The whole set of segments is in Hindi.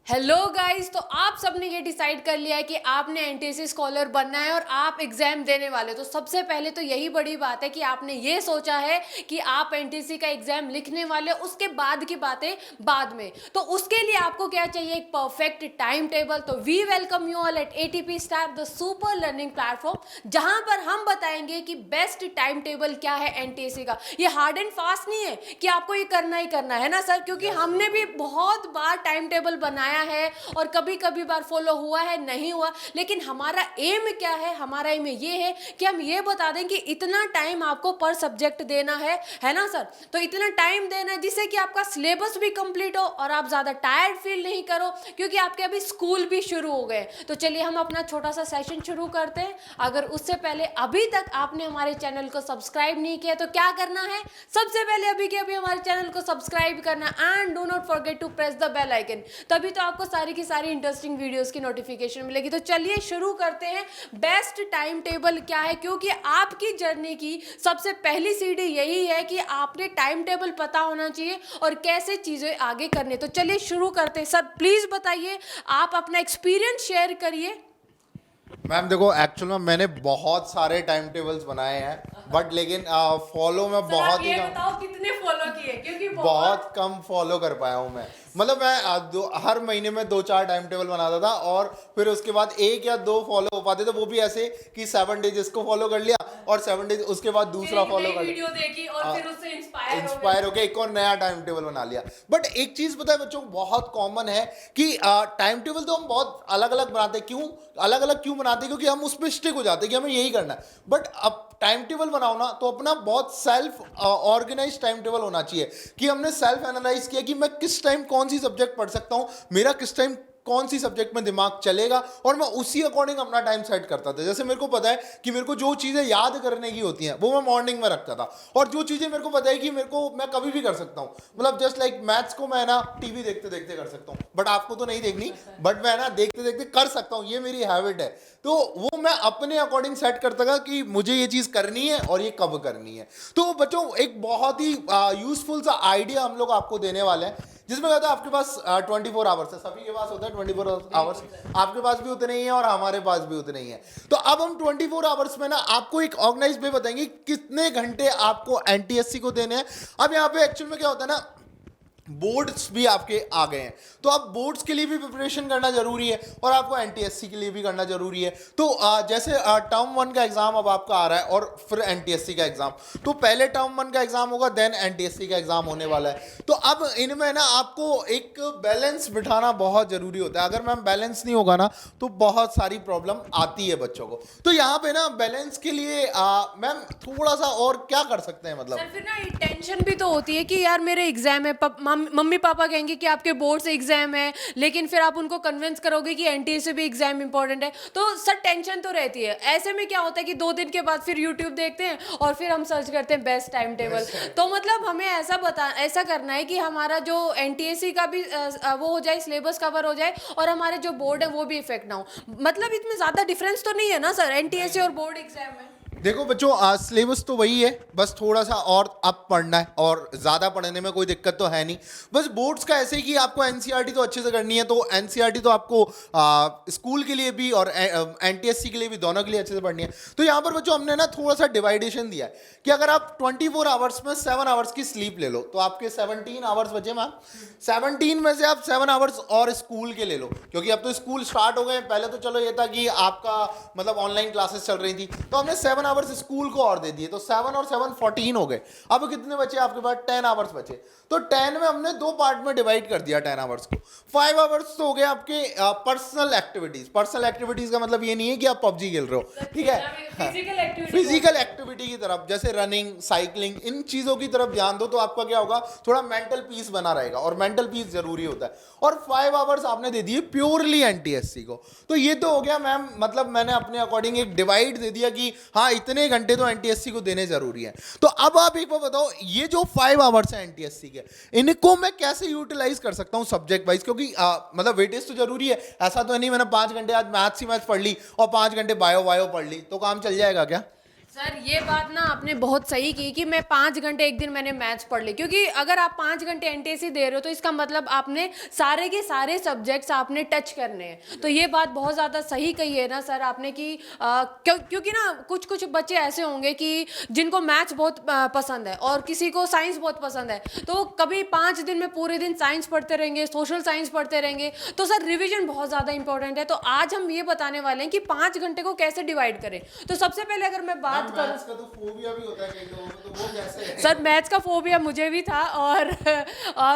हेलो गाइस, तो आप सबने ये डिसाइड कर लिया है कि आपने एनटीएससी स्कॉलर बनना है और आप एग्जाम देने वाले हो। तो सबसे पहले तो यही बड़ी बात है कि आपने ये सोचा है कि आप एनटीएससी का एग्जाम लिखने वाले हो। उसके बाद की बातें बाद में। तो उसके लिए आपको क्या चाहिए? एक परफेक्ट टाइम टेबल। तो we welcome you all at ATP star, the super learning platform, जहां पर हम बताएंगे कि बेस्ट टाइम टेबल क्या है एनटीएससी का। ये हार्ड एंड फास्ट नहीं है कि आपको ये करना ही करना है ना सर, क्योंकि हमने भी बहुत बार टाइम टेबल बनाया है और कभी कभी बार फॉलो हुआ है, नहीं हुआ। लेकिन हमारा एम क्या है? हमारा एम ये है कि हम ये बता दें कि इतना टाइम आपको पर सब्जेक्ट देना है ना सर। तो इतना टाइम देना है जिससे कि आपका सिलेबस भी कंप्लीट हो और आप ज्यादा टायर्ड फील नहीं करो, क्योंकि आपके अभी स्कूल भी शुरू हो गए। तो चलिए हम अपना छोटा सा सेशन शुरू करते हैं। अगर उससे पहले अभी तक आपने हमारे चैनल को सब्सक्राइब नहीं किया तो क्या करना है? सबसे पहले अभी के अभी हमारे चैनल को सब्सक्राइब करना and do not forget to press the bell icon. तभी तो आपको सारी की सारी इंटरेस्टिंग वीडियोस की नोटिफिकेशन मिलेगी। तो चलिए शुरू करते हैं। बेस्ट टाइम टेबल क्या है? क्योंकि आपकी जर्नी की सबसे पहली सीढ़ी यही है कि आपने टाइम टेबल पता होना चाहिए और कैसे चीजें आगे करने। तो चलिए शुरू करते हैं। सर प्लीज बताइए, आप अपना एक्सपीरियंस शेयर करिए। मैम देखो, एक्चुअल में मैंने बहुत सारे टाइम टेबल्स बनाए हैं बट लेकिन फॉलो में सर आप बहुत ही ये कम बताओ कितने फॉलो किए, क्योंकि बहुत कम फॉलो कर पाया हूँ मैं। मतलब मैं हर महीने में 2-4 टाइम टेबल बनाता था और फिर उसके बाद 1 या 2 फॉलो हो पाते थे, वो भी ऐसे कि 7 डेज इसको फॉलो कर लिया और 7 डेज उसके बाद दूसरा फॉलो कर वीडियो देखी और फिर उससे इंस्पायर होके एक और नया टाइम टेबल बना लिया। बट एक चीज पता है बच्चों को, बहुत कॉमन है कि टाइम टेबल तो हम बहुत अलग अलग बनाते हैं। क्यों अलग अलग क्यों बनाते हैं? क्योंकि हम उस पर स्टिक हो जाते हैं कि हमें यही करना है। बट अब टाइम टेबल बनाओ ना तो अपना बहुत सेल्फ ऑर्गेनाइज टाइम टेबल होना चाहिए कि हमने सेल्फ एनालाइज किया कि मैं किस टाइम कौन सी सब्जेक्ट पढ़ सकता हूं, मेरा किस टाइम कौन सी सब्जेक्ट में दिमाग चलेगा, और मैं उसी अकॉर्डिंग अपना टाइम सेट करता था। जैसे मेरे को पता है कि मेरे को जो चीज़ें याद करने की होती हैं वो मैं मॉर्निंग में रखता था, और जो चीज़ें मेरे को पता है कि मेरे को मैं कभी भी कर सकता हूँ, मतलब जस्ट लाइक मैथ्स को मैं ना टीवी देखते देखते कर सकता हूँ, बट आपको तो नहीं देखनी, बट मैं ना देखते देखते कर सकता हूँ, ये मेरी हैबिट है। तो वो मैं अपने अकॉर्डिंग सेट करता था कि मुझे ये चीज़ करनी है और ये कब करनी है। तो बच्चों एक बहुत ही यूजफुल सा आइडिया हम लोग आपको देने वाले हैं, जिसमें कहता है आपके पास 24 आवर्स है, सभी के पास होता है 24 आवर्स, आपके पास भी उतने ही है और हमारे पास भी उतने ही है। तो अब हम 24 आवर्स में ना आपको एक ऑर्गेनाइज वे बताएंगे कितने घंटे आपको एनटीएससी को देने हैं। अब यहाँ पे एक्चुअल में क्या होता है ना, बोर्ड्स भी आपके आ गए हैं, तो अब बोर्ड्स के लिए भी प्रिपरेशन करना जरूरी है और आपको एनटीएससी के लिए भी करना जरूरी है। तो जैसे टर्म 1 का एग्जाम अब आपका आ रहा है और फिर एनटीएससी का एग्जाम, तो पहले टर्म 1 का एग्जाम होगा, देन एनटीएससी का एग्जाम होने वाला है। तो अब इनमें ना आपको एक बैलेंस बिठाना बहुत जरूरी होता है। अगर मैम बैलेंस नहीं होगा ना तो बहुत सारी प्रॉब्लम आती है बच्चों को। तो यहाँ पे ना बैलेंस के लिए मैम थोड़ा सा और क्या कर सकते हैं? मतलब सर फिर ना टेंशन भी तो होती है कि यार मेरे एग्जाम है, मम्मी पापा कहेंगे कि आपके बोर्ड से एग्जाम है, लेकिन फिर आप उनको कन्विंस करोगे कि एनटीए से भी एग्जाम इंपॉर्टेंट है। तो सर टेंशन तो रहती है। ऐसे में क्या होता है कि 2 दिन के बाद फिर यूट्यूब देखते हैं और फिर हम सर्च करते हैं बेस्ट टाइम टेबल। तो मतलब हमें ऐसा करना है कि हमारा जो एनटीएससी का भी वो हो जाए, सिलेबस कवर हो जाए, और हमारे जो बोर्ड है वो भी इफेक्ट ना हो। मतलब इसमें ज्यादा डिफरेंस तो नहीं है ना सर एनटीएससी और बोर्ड एग्जाम में? देखो बच्चों, सिलेबस तो वही है, बस थोड़ा सा और अब पढ़ना है और ज़्यादा पढ़ने में कोई दिक्कत तो है नहीं। बस बोर्ड्स का ऐसे ही कि आपको एनसीईआरटी तो अच्छे से करनी है, तो एनसीईआरटी तो आपको स्कूल के लिए भी और एनटीएससी के लिए भी, दोनों के लिए अच्छे से पढ़नी है। तो यहाँ पर बच्चों हमने ना थोड़ा सा डिवाइडेशन दिया है कि अगर आप 24 आवर्स में 7 आवर्स की स्लीप ले लो तो आपके 17 आवर्स बचे मैम। 17 में से आप 7 आवर्स और स्कूल के ले लो, क्योंकि अब तो स्कूल स्टार्ट हो गए। पहले तो चलो ये था कि आपका मतलब ऑनलाइन क्लासेस चल रही थी, तो हमने 7 आवर्स स्कूल को और दे दिए, तो 7 और 7 14 हो गए। अब कितने बचे आपके पास? 10 आवर्स बचे। तो 10 में हमने 2 पार्ट में डिवाइड कर दिया 10 आवर्स को। 5 आवर्स तो हो गए आपके पर्सनल एक्टिविटीज। पर्सनल एक्टिविटीज का मतलब ये नहीं है कि आप पबजी खेल रहे हो, ठीक है, फिजिकल एक्टिविटी की तरफ, जैसे रनिंग, साइकिलिंग, इन चीजों की तरफ ध्यान दो, तो आपका क्या होगा, थोड़ा मेंटल पीस बना रहेगा, और मेंटल पीस जरूरी होता है। और 5 आवर्स आपने दे दिए प्योरली एनटीएससी को। तो ये तो हो गया मैम, मतलब मैंने अपने अकॉर्डिंग एक डिवाइड दे दिया कि हाँ इतने घंटे तो एनटीएससी को देने जरूरी है। तो अब आप एक बार बताओ, ये जो 5 आवर्स है एनटीएससी के, इनको मैं कैसे यूटिलाइज कर सकता हूँ सब्जेक्ट वाइज? क्योंकि मतलब वेटेज तो जरूरी है। ऐसा तो नहीं मैंने 5 घंटे आज मैथ्स ही मैथ्स पढ़ ली और 5 घंटे बायो पढ़ ली, तो काम चल जाएगा क्या? सर ये बात ना आपने बहुत सही की कि मैं 5 घंटे एक दिन मैंने मैथ्स पढ़ ली, क्योंकि अगर आप 5 घंटे एनटीएससी दे रहे हो तो इसका मतलब आपने सारे के सारे सब्जेक्ट्स आपने टच करने हैं। तो ये बात बहुत ज़्यादा सही कही है ना सर आपने कि क्योंकि ना कुछ कुछ बच्चे ऐसे होंगे कि जिनको मैथ्स बहुत पसंद है और किसी को साइंस बहुत पसंद है, तो कभी 5 दिन में पूरे दिन साइंस पढ़ते रहेंगे, सोशल साइंस पढ़ते रहेंगे। तो सर रिविजन बहुत ज़्यादा इंपॉर्टेंट है। तो आज हम ये बताने वाले हैं कि 5 घंटे को कैसे डिवाइड करें। तो सबसे पहले अगर मैं बात करूं, मैथ्स का तो फोबिया भी होता है कई लोगों को, तो वो कैसे है? सर मैथ्स का फोबिया मुझे भी था और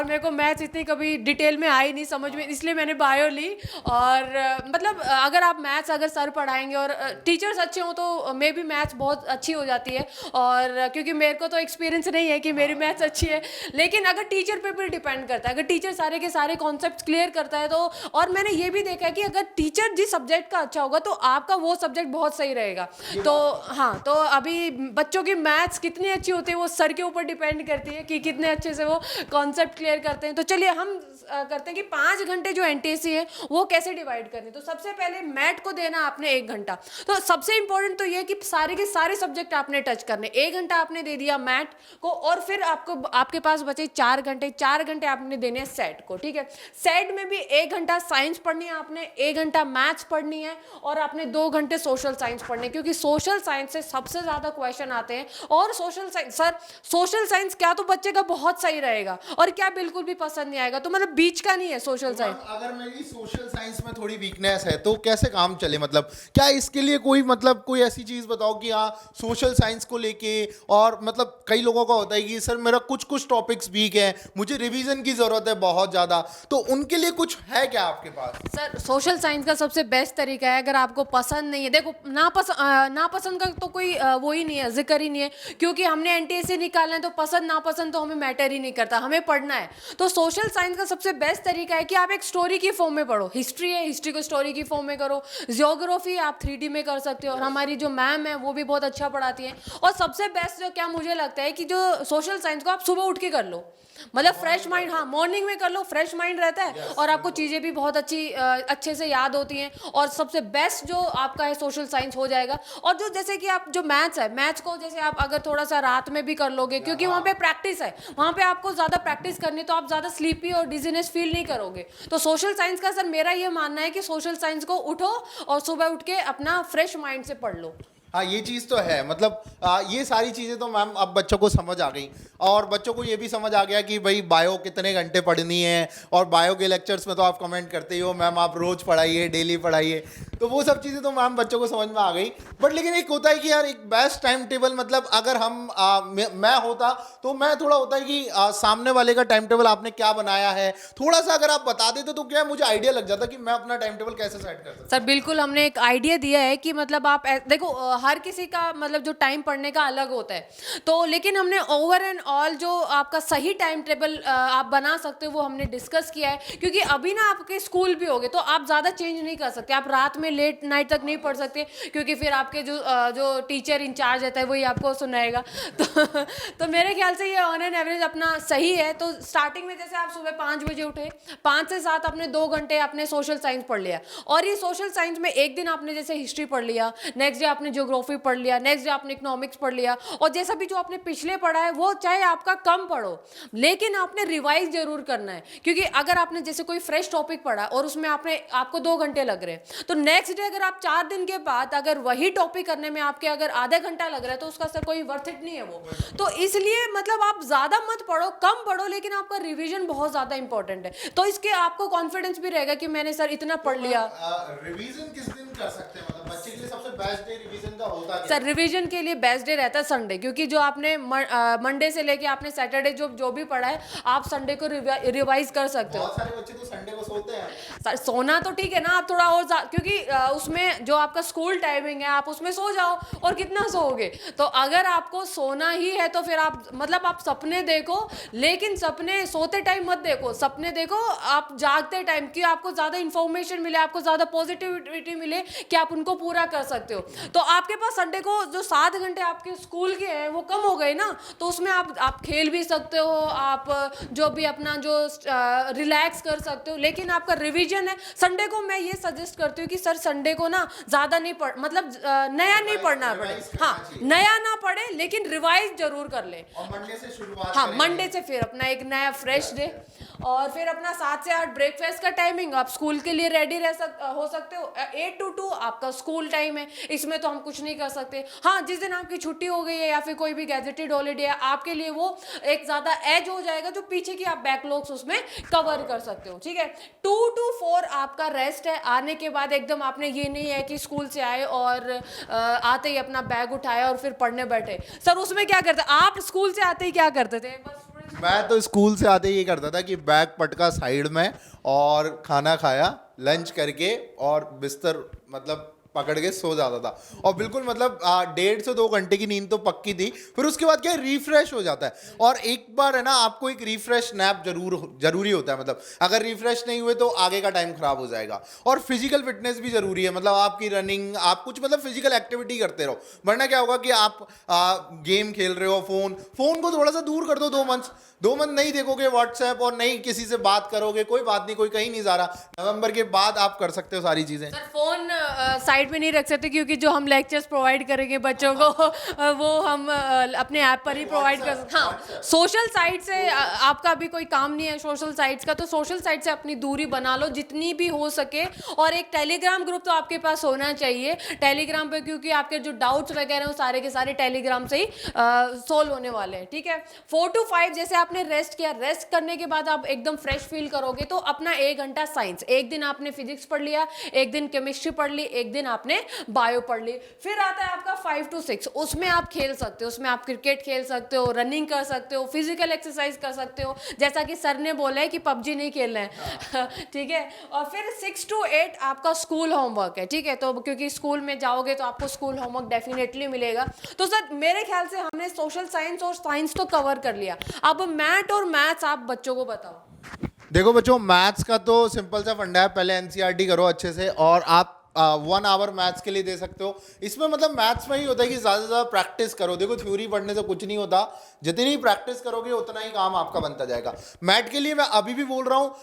मेरे को मैथ्स इतनी कभी डिटेल में आई नहीं समझ में, इसलिए मैंने बायो ली। और मतलब अगर आप मैथ्स अगर सर पढ़ाएंगे और टीचर्स अच्छे हों तो मे भी मैथ्स बहुत अच्छी हो जाती है। और क्योंकि मेरे को तो एक्सपीरियंस नहीं है कि मेरी मैथ्स अच्छी है, लेकिन अगर टीचर पे भी डिपेंड करता है। अगर टीचर सारे के सारे कॉन्सेप्ट क्लियर करता है तो, और मैंने ये भी देखा है कि अगर टीचर जिस सब्जेक्ट का अच्छा होगा तो आपका वो सब्जेक्ट बहुत सही रहेगा। तो हाँ, तो अभी बच्चों की मैथ्स कितनी अच्छी होती है वो सर के ऊपर डिपेंड करती है कि कितने अच्छे से वो कॉन्सेप्ट क्लियर करते हैं। तो चलिए हम करते हैं कि 5 घंटे जो एनटीएससी है वो कैसे डिवाइड करनी है। तो सबसे पहले मैथ को देना आपने 1 घंटा। तो सबसे इंपॉर्टेंट तो ये कि सारे के सारे सब्जेक्ट आपने टच करने। 1 घंटा आपने दे दिया मैथ को और फिर आपके पास बचे 4 घंटे। 4 घंटे आपने देने हैं सेट को, ठीक है। सेट में भी 1 घंटा साइंस पढ़नी है आपने, 1 घंटा मैथ्स पढ़नी है और आपने 2 घंटे सोशल साइंस पढ़ने, क्योंकि सोशल साइंस से सबसे ज्यादा क्वेश्चन आते हैं। और social science sir, social science क्या तो बच्चे का बहुत सही रहेगा और क्या बिल्कुल भी पसंद नहीं आएगा। तो मतलब बीच का नहीं है सोशल साइंस। अगर मेरी सोशल साइंस में थोड़ी वीकनेस है तो कैसे काम चले? मतलब क्या इसके लिए कोई मतलब कोई ऐसी चीज बताओ कि हाँ सोशल साइंस को लेके, और मतलब कई लोगों का होता है कि सर मेरा कुछ कुछ टॉपिक्स वीक है, मुझे रिवीजन की जरूरत है बहुत ज्यादा, तो उनके लिए कुछ है क्या आपके पास? सर सोशल साइंस का सबसे बेस्ट तरीका है, अगर आपको पसंद नहीं है, देखो नापसंद का तो कोई वो ही नहीं है, जिक्र ही नहीं है, क्योंकि हमने एनटीएससी निकालना है तो पसंद नापसंद तो हमें मैटर ही नहीं करता, हमें पढ़ना है। तो सोशल साइंस का सबसे बेस्ट तरीका है कि आप एक स्टोरी की फॉर्म में पढ़ो। हिस्ट्री है, हिस्ट्री को स्टोरी की फॉर्म में करो। जियोग्राफी आप 3D में कर सकते हो, और हमारी जो मैम है वो भी बहुत अच्छा पढ़ाती है। और सबसे बेस्ट जो क्या मुझे लगता है कि जो सोशल साइंस को आप सुबह उठ के कर लो, मतलब फ्रेश माइंड, हाँ मॉर्निंग में कर लो, फ्रेश माइंड रहता है और आपको चीज़ें भी बहुत अच्छे से याद होती हैं। और सबसे बेस्ट जो आपका है सोशल साइंस हो जाएगा। और जो जैसे कि आप जो मैथ्स है, मैथ्स को जैसे आप अगर थोड़ा सा रात में भी कर लोगे, क्योंकि वहाँ पे प्रैक्टिस है, वहाँ पे आपको ज़्यादा प्रैक्टिस करनी, तो आप ज़्यादा स्लीपी और डिजीनेस फील नहीं करोगे। तो सोशल साइंस का सर मेरा ये मानना है कि सोशल साइंस को उठो और सुबह उठ के अपना फ्रेश माइंड से पढ़ लो। हाँ ये चीज़ तो है, मतलब ये सारी चीज़ें तो मैम अब बच्चों को समझ आ गई, और बच्चों को ये भी समझ आ गया कि भाई बायो कितने घंटे पढ़नी है। और बायो के लेक्चर्स में तो आप कमेंट करते ही हो मैम आप रोज़ पढ़ाइए, डेली पढ़ाइए, तो वो सब चीज़ें तो मैम बच्चों को समझ में आ गई। बट लेकिन एक होता है कि यार एक बेस्ट टाइम टेबल, मतलब अगर हम मैं होता तो मैं थोड़ा होता है कि सामने वाले का टाइम टेबल आपने क्या बनाया है थोड़ा सा अगर आप बता देते तो क्या मुझे आइडिया लग जाता कि मैं अपना टाइम टेबल कैसे सेट कर सकता। सर बिल्कुल, हमने एक आइडिया दिया है कि मतलब आप देखो हर किसी का मतलब जो टाइम पढ़ने का अलग होता है, तो लेकिन हमने ओवर एंड ऑल जो आपका सही टाइम टेबल आप बना सकते हो वो हमने डिस्कस किया है। क्योंकि अभी ना आपके स्कूल भी होंगे तो आप ज़्यादा चेंज नहीं कर सकते, आप रात में लेट नाइट तक नहीं पढ़ सकते, क्योंकि फिर आपके जो टीचर इंचार्ज रहता है वही आपको सुनाएगा। तो मेरे ख्याल से ये ऑन एन एवरेज अपना सही है। तो स्टार्टिंग में जैसे आप सुबह 5 बजे उठे, 5 से 7 आपने 2 घंटे आपने सोशल साइंस पढ़ लिया, और ये सोशल साइंस में एक दिन आपने जैसे हिस्ट्री पढ़ लिया, नेक्स्ट डे आपने ज्योग्राफी पढ़ लिया, नेक्स्ट डे आपने इकोनॉमिक्स पढ़ लिया, और जैसा भी जो आपने पिछले पढ़ा है वो चाहे आपका कम पढ़ो लेकिन आपने रिवाइज जरूर करना है। क्योंकि अगर आपने जैसे कोई फ्रेश टॉपिक पढ़ा और उसमें आपको 2 घंटे लग रहे हैं, तो नेक्स्ट डे अगर आप 4 दिन के बाद अगर वही टॉपिक करने में आपके अगर आधा घंटा लग रहा है तो उसका सर कोई वर्थ इट नहीं है वो। तो इसलिए मतलब आप ज्यादा मत पढ़ो, कम पढ़ो, लेकिन आपका रिवीजन बहुत ज्यादा इंपॉर्टेंट है। तो इसके आपको कॉन्फिडेंस भी रहेगा कि मैंने सर इतना पढ़ लिया। रिवीजन किस दिन कर सकते हैं, मतलब बच्चे के लिए सबसे बेस्ट डे रिवीजन का होता है? सर रिवीजन के लिए बेस्ट डे रहता है संडे, क्योंकि जो आपने मंडे से लेके आपने सैटरडे जो भी पढ़ा है आप संडे को रिवाइज कर सकते हो। बहुत सारे बच्चे तो संडे को सोते हैं। सर सोना तो ठीक है ना, आप थोड़ा और क्योंकि उसमें जो आपका स्कूल टाइमिंग है आप उसमें सो जाओ, और कितना सोओगे। तो अगर आपको सोना ही है तो फिर आप मतलब आप सपने देखो, लेकिन सपने सोते टाइम मत देखो, सपने देखो आप जागते टाइम, कि आपको ज़्यादा इन्फॉर्मेशन मिले, आपको ज़्यादा पॉजिटिविटी मिले कि आप उनको पूरा कर सकते हो। तो आपके पास संडे को जो 7 घंटे आपके स्कूल के हैं वो कम हो गए ना, तो उसमें आप खेल भी सकते हो, आप जो भी अपना जो रिलैक्स कर सकते हो। लेकिन आपका रिवीजन है संडे को, मैं ये सजेस्ट करती हूँ कि सर संडे को ना ज़्यादा नहीं पढ़ मतलब नया नहीं पढ़ना पड़े, रिवाइज करना हाँ चाहिए। नया ना पढ़े लेकिन रिवाइज जरूर कर ले। और मंडे से शुरुआत हाँ करेंगे। मंडे से फिर अपना एक नया फ्रेश डे, और फिर अपना 7 से 8 ब्रेकफास्ट का टाइमिंग, आप स्कूल के लिए रेडी हो सकते हो। 8 to 2 आपका स्कूल टाइम है, इसमें तो हम कुछ नहीं कर सकते। हाँ जिस दिन आपकी छुट्टी हो गई है या फिर कोई भी गैजेटेड हॉलीडे है, आपके लिए वो एक ज़्यादा एज हो जाएगा, जो पीछे की आप बैकलॉग्स उसमें कवर कर सकते हो, ठीक है। 2 to 4 आपका रेस्ट है। आने के बाद एकदम आपने ये नहीं है कि स्कूल से आए और आते ही अपना बैग उठाया और फिर पढ़ने बैठे। सर उसमें क्या करते, आप स्कूल से आते ही क्या करते थे? बस मैं तो स्कूल से आते ही ये करता था कि बैग पटका साइड में और खाना खाया, लंच करके और बिस्तर मतलब पकड़ के सो जाता था। और बिल्कुल मतलब 1.5 से 2 घंटे की नींद तो पक्की थी। फिर उसके बाद क्या रिफ्रेश हो जाता है, और एक बार है ना आपको एक रिफ्रेश नैप जरूरी होता है। मतलब अगर रिफ्रेश नहीं हुए तो आगे का टाइम खराब हो जाएगा। और फिजिकल फिटनेस भी जरूरी है, मतलब आपकी रनिंग, आप कुछ मतलब फिजिकल एक्टिविटी करते रहो, वरना क्या होगा कि आप गेम खेल रहे हो, फोन को थोड़ा सा दूर कर दो। 2 मंथ नहीं देखोगे व्हाट्सएप और नहीं किसी से बात करोगे, कोई बात नहीं, कोई कहीं नहीं जा रहा। नवंबर के बाद आप कर सकते हो सारी चीजें। सर फोन साइड में नहीं रख सकते, क्योंकि जो हम लेक्चर्स प्रोवाइड करेंगे बच्चों को वो हम अपने ऐप पर ही प्रोवाइड कर सकते। हाँ सोशल साइट से आपका भी कोई काम नहीं है सोशल साइट्स का, तो सोशल साइट से अपनी दूरी बना लो जितनी भी हो सके। और एक टेलीग्राम ग्रुप तो आपके पास होना चाहिए टेलीग्राम पे, क्योंकि आपके जो डाउट्स वगैरह हैं वो सारे के सारे टेलीग्राम से ही सोल्व होने वाले हैं, ठीक है। 4 to 5 जैसे आपने रेस्ट किया, रेस्ट करने के बाद आप एकदम फ्रेश फील करोगे, तो अपना 1 घंटा साइंस, एक दिन आपने फिजिक्स पढ़ लिया, एक दिन केमिस्ट्री पढ़ ली, एक दिन आपने बायो पढ़ ली। फिर आता है आपका 5 to 6, उसमें आप खेल सकते हो, उसमें आप क्रिकेट खेल सकते हो, रनिंग कर सकते हो, फिजिकल एक्सरसाइज कर सकते हो, जैसा कि सर ने बोला है कि पबजी नहीं खेलना है ठीक है। और फिर 6 to 8 आपका स्कूल होमवर्क है, ठीक है। तो क्योंकि स्कूल में जाओगे तो आपको स्कूल होमवर्क डेफिनेटली मिलेगा। तो सर मेरे ख्याल से हमने सोशल साइंस और साइंस तो कवर कर लिया, अब मैथ और मैथ्स आप बच्चों को बताओ। देखो बच्चों, मैथ्स का तो सिंपल सा फंडा है, पहले एनसीईआरटी करो अच्छे से, और आप 1 आवर मैथ्स के लिए दे सकते हो। इसमें मतलब मैथ्स में ही होता है कि ज़्यादा से ज़्यादा प्रैक्टिस करो। देखो थ्योरी पढ़ने से कुछ नहीं होता, जितनी प्रैक्टिस करोगे उतना ही काम आपका बनता जाएगा। मैथ के लिए मैं अभी भी बोल रहा हूँ,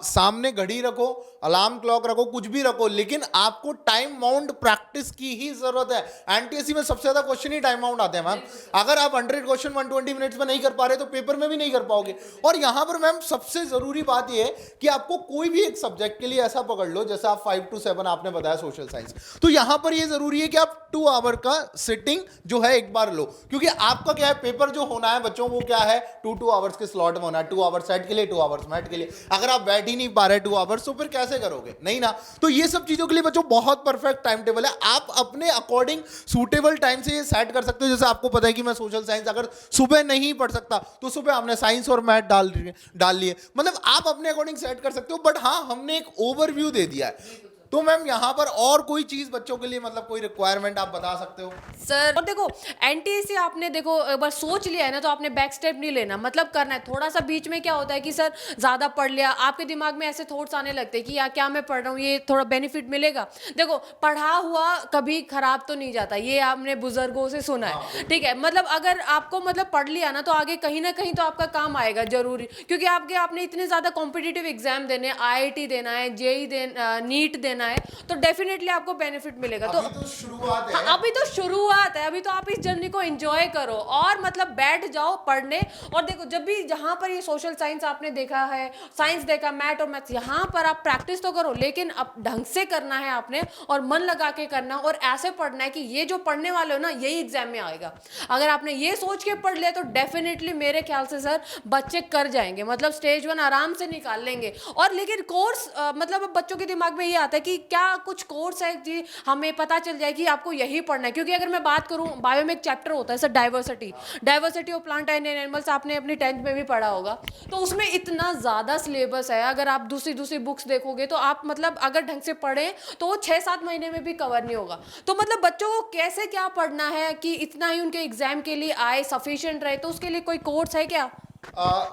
सामने घड़ी रखो, अलार्म क्लॉक रखो, कुछ भी रखो, लेकिन आपको टाइम बाउंड प्रैक्टिस की ही जरूरत है। एनटीएससी में सबसे ज़्यादा क्वेश्चन ही टाइम बाउंड आते हैं मैम। अगर आप 100 क्वेश्चन 120 मिनट्स में नहीं कर पा रहे तो पेपर में भी नहीं कर पाओगे। और यहाँ पर मैम सबसे ज़रूरी बात यह है कि आपको कोई भी एक सब्जेक्ट के लिए ऐसा पकड़ लो, जैसे आप 5 to 7 आपने बताया सोशल साइंस, तो यहां पर ये जरूरी है कि आप 2 आवर का सिटिंग जो है एक बार लो, क्योंकि आपका क्या है, पेपर जो होना है बच्चों वो क्या है, 2 आवर्स के स्लॉट में होना है। 2 आवर्स सेट के लिए, 2 आवर्स मैथ के लिए। अगर आप बैठ ही नहीं पा रहे 2 आवर्स, तो फिर कैसे करोगे, नहीं ना। तो ये सब चीजों के लिए बच्चों बहुत परफेक्ट टाइम टेबल है, आप अपने अकॉर्डिंग सूटेबल टाइम से ये सेट कर सकते हो। जैसे आपको पता है कि मैं सोशल साइंस अगर सुबह नहीं पढ़ सकता तो सुबह हमने साइंस और मैथ डाल लिए, मतलब आप अपने अकॉर्डिंग सेट कर सकते हो। बट हाँ, हमने एक ओवरव्यू दे दिया है। तो मैम यहाँ पर और कोई चीज बच्चों के लिए, मतलब कोई रिक्वायरमेंट आप बता सकते हो सर? और देखो एनटीएससी आपने देखो एक बार सोच लिया है ना, तो आपने बैक स्टेप नहीं लेना, मतलब करना है। थोड़ा सा बीच में क्या होता है कि सर ज्यादा पढ़ लिया, आपके दिमाग में ऐसे थॉट्स आने लगते हैं कि यार क्या मैं पढ़ रहा हूँ, ये थोड़ा बेनिफिट मिलेगा। देखो पढ़ा हुआ कभी खराब तो नहीं जाता, ये आपने बुजुर्गों से सुना है, ठीक है। मतलब अगर आपको मतलब पढ़ लिया ना, तो आगे कहीं ना कहीं तो आपका काम आएगा जरूरी, क्योंकि आपने इतने ज्यादा कॉम्पिटिटिव एग्जाम देने, आईआईटी देना है, जेई देना, नीट देना है, तो डेफिनेटली आपको बेनिफिट मिलेगा। अभी तो शुरुआत है। हाँ, अभी तो शुरुआत है, अभी तो आप इस जर्नी को एंजॉय करो और मतलब बैठ जाओ पढ़ने। और देखो जब भी जहाँ पर ये सोशल साइंस आपने देखा है, साइंस देखा, मैथ और मैथ्स, यहाँ पर आप प्रैक्टिस तो करो, लेकिन अब ढंग से करना है आपने, और मन लगा के करना, और ऐसे पढ़ना है कि ये जो पढ़ने वाले हो ना यही एग्जाम में आएगा। अगर आपने ये सोच के पढ़ लिया तो डेफिनेटली मेरे ख्याल से सर बच्चे कर जाएंगे, मतलब स्टेज 1 आराम से निकाल लेंगे। और लेकिन कोर्स मतलब बच्चों के दिमाग में ये आता है कि क्या कुछ कोर्स है जी हमें पता चल जाए कि आपको यही पढ़ना है। क्योंकि अगर मैं बात करूं, बायो में एक चैप्टर होता है sir diversity of plant and animals, आपने अपनी 10th में भी पढ़ा होगा। तो उसमें इतना ज़्यादा सिलेबस है, अगर आप दूसरी बुक्स देखोगे तो आप मतलब अगर ढंग से पढ़ें तो वो 6-7 महीने में भी कवर नहीं होगा। तो मतलब बच्चों को कैसे क्या पढ़ना है कि इतना ही उनके एग्जाम के लिए आए, सफिशिएंट रहे, तो उसके लिए कोई कोर्स है क्या?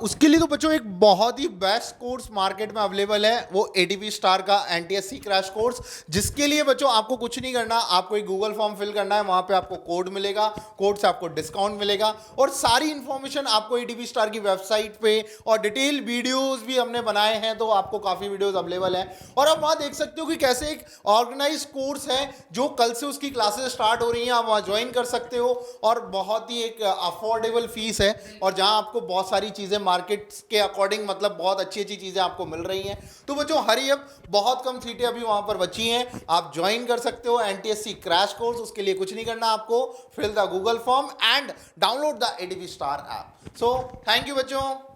उसके लिए तो बच्चों एक बहुत ही बेस्ट कोर्स मार्केट में अवेलेबल है, वो एडीपी स्टार का एनटीएससी क्रैश कोर्स, जिसके लिए बच्चों आपको कुछ नहीं करना, आपको एक गूगल फॉर्म फिल करना है, वहां पे आपको कोड मिलेगा, कोड से आपको डिस्काउंट मिलेगा और सारी इंफॉर्मेशन आपको एडीपी स्टार की वेबसाइट पे और डिटेल वीडियोस भी हमने बनाए हैं, तो आपको काफ़ी वीडियोस अवेलेबल हैं और आप वहाँ देख सकते हो कि कैसे एक ऑर्गेनाइज कोर्स है जो कल से उसकी क्लासेस स्टार्ट हो रही हैं, आप वहाँ ज्वाइन कर सकते हो और बहुत ही एक अफोर्डेबल फीस है और जहाँ आपको बहुत सारी चीज़ें मार्केट के अकॉर्डिंग मतलब बहुत अच्छी अच्छी चीज़ें आपको मिल रही हैं। तो बच्चों हरी अप, बहुत कम सीटें अभी वहाँ पर बची हैं, आप ज्वाइन कर सकते हो एनटीएससी क्रैश कोर्स। उसके लिए कुछ नहीं करना, आपको fill the Google form and download the ADP star app. So thank you बच्चों।